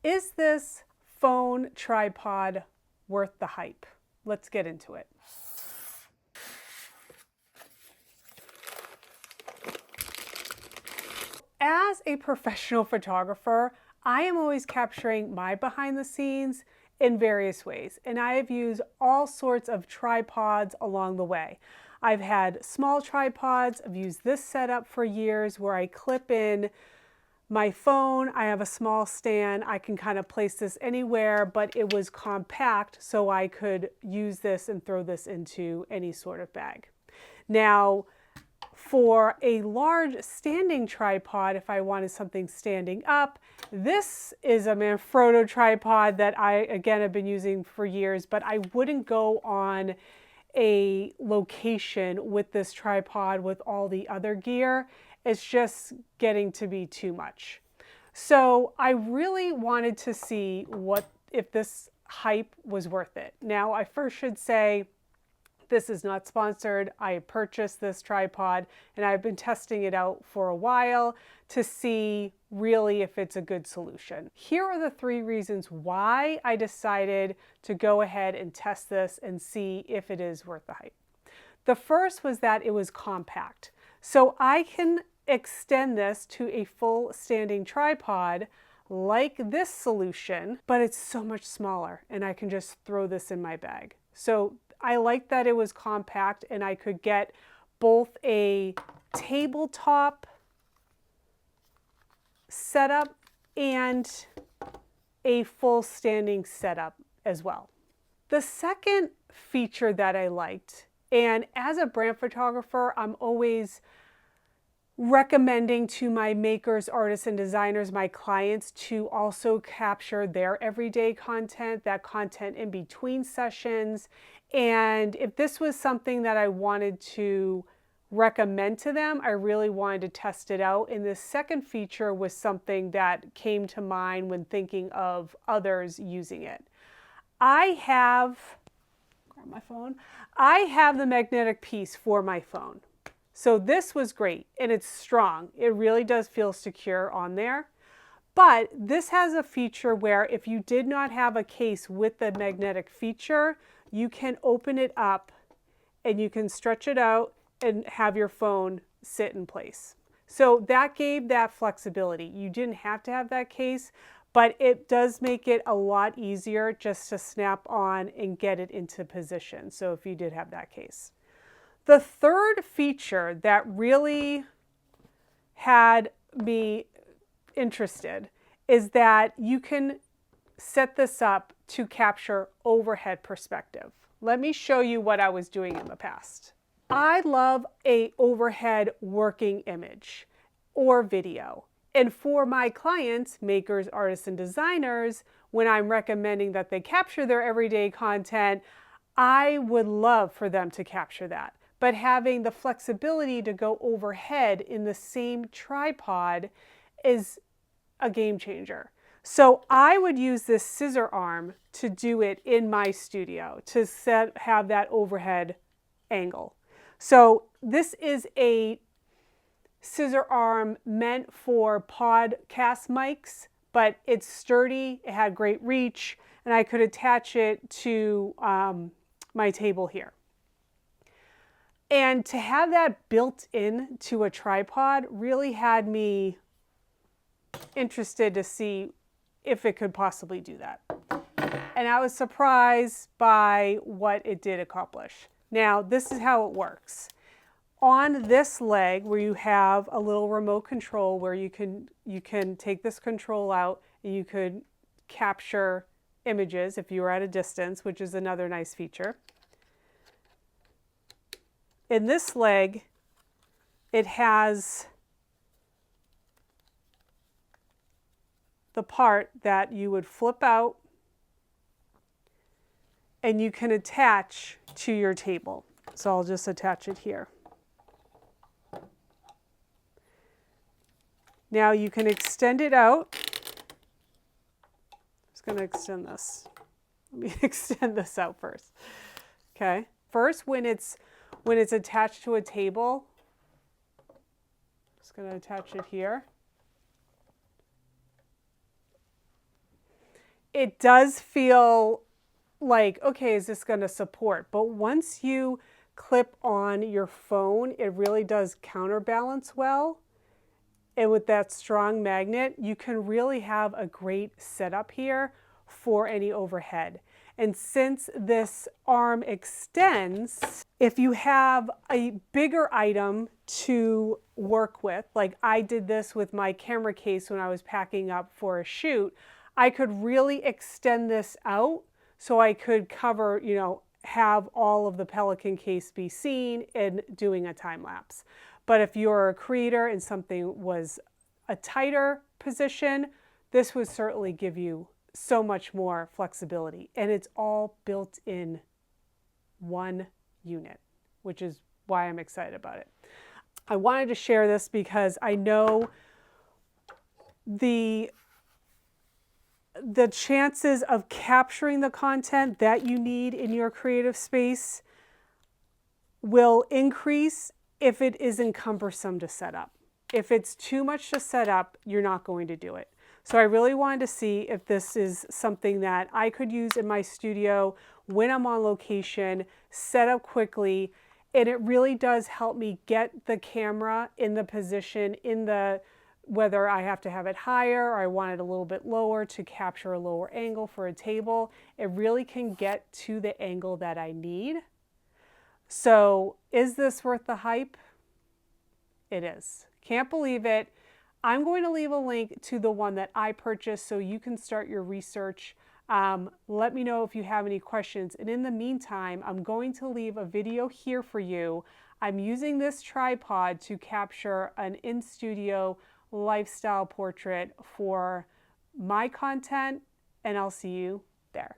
Is this phone tripod worth the hype? Let's get into it. As a professional photographer, I am always capturing my behind the scenes in various ways, and I have used all sorts of tripods along the way. I've had small tripods. I've used this setup for years where I clip in my phone. I have a small stand. I can kind of place this anywhere, but it was compact, so I could use this and throw this into any sort of bag. Now, for a large standing tripod, if I wanted something standing up, this is a Manfrotto tripod that I, again, have been using for years, but I wouldn't go on a location with this tripod with all the other gear. It's just getting to be too much. So I really wanted to see if this hype was worth it. Now, I first should say, this is not sponsored. I purchased this tripod and I've been testing it out for a while to see really if it's a good solution. Here are the 3 reasons why I decided to go ahead and test this and see if it is worth the hype. The first was that it was compact. So I can extend this to a full standing tripod like this solution, but it's so much smaller and I can just throw this in my bag. So I like that it was compact and I could get both a tabletop setup and a full standing setup as well. The second feature that I liked, and as a brand photographer, I'm always recommending to my makers, artists, and designers, my clients, to also capture their everyday content, that content in between sessions. And if this was something that I wanted to recommend to them, I really wanted to test it out. And this second feature was something that came to mind when thinking of others using it. I have the magnetic piece for my phone. So this was great and it's strong. It really does feel secure on there. But this has a feature where if you did not have a case with the magnetic feature, you can open it up and you can stretch it out and have your phone sit in place. So that gave that flexibility. You didn't have to have that case, but it does make it a lot easier just to snap on and get it into position. So if you did have that case. The third feature that really had me interested is that you can set this up to capture overhead perspective. Let me show you what I was doing in the past. I love an overhead working image or video. And for my clients, makers, artists, and designers, when I'm recommending that they capture their everyday content, I would love for them to capture that. But having the flexibility to go overhead in the same tripod is a game changer. So I would use this scissor arm to do it in my studio to have that overhead angle. So this is a scissor arm meant for podcast mics, but it's sturdy, it had great reach, and I could attach it to my table here. And to have that built in to a tripod really had me interested to see if it could possibly do that. And I was surprised by what it did accomplish. Now, this is how it works. On this leg where you have a little remote control where you can take this control out and you could capture images if you were at a distance, which is another nice feature. In this leg, it has the part that you would flip out and you can attach to your table. So I'll just attach it here. Now you can extend it out. I'm just going to extend this. Let me extend this out first. Okay. First, when it's attached to a table, I'm just going to attach it here. it does feel like, okay, is this going to support? But once you clip on your phone, it really does counterbalance well. And with that strong magnet, you can really have a great setup here for any overhead. And since this arm extends, if you have a bigger item to work with, like I did this with my camera case when I was packing up for a shoot, I could really extend this out so I could cover, you know, have all of the Pelican case be seen in doing a time lapse. But if you're a creator and something was a tighter position, this would certainly give you so much more flexibility. And it's all built in one unit, which is why I'm excited about it. I wanted to share this because I know the chances of capturing the content that you need in your creative space will increase if it isn't cumbersome to set up. If it's too much to set up, you're not going to do it. So I really wanted to see if this is something that I could use in my studio when I'm on location, set up quickly, and it really does help me get the camera in the position, whether I have to have it higher or I want it a little bit lower to capture a lower angle for a table. It really can get to the angle that I need. So is this worth the hype? It is. Can't believe it. I'm going to leave a link to the one that I purchased so you can start your research. Let me know if you have any questions. And in the meantime, I'm going to leave a video here for you. I'm using this tripod to capture an in-studio lifestyle portrait for my content, and I'll see you there.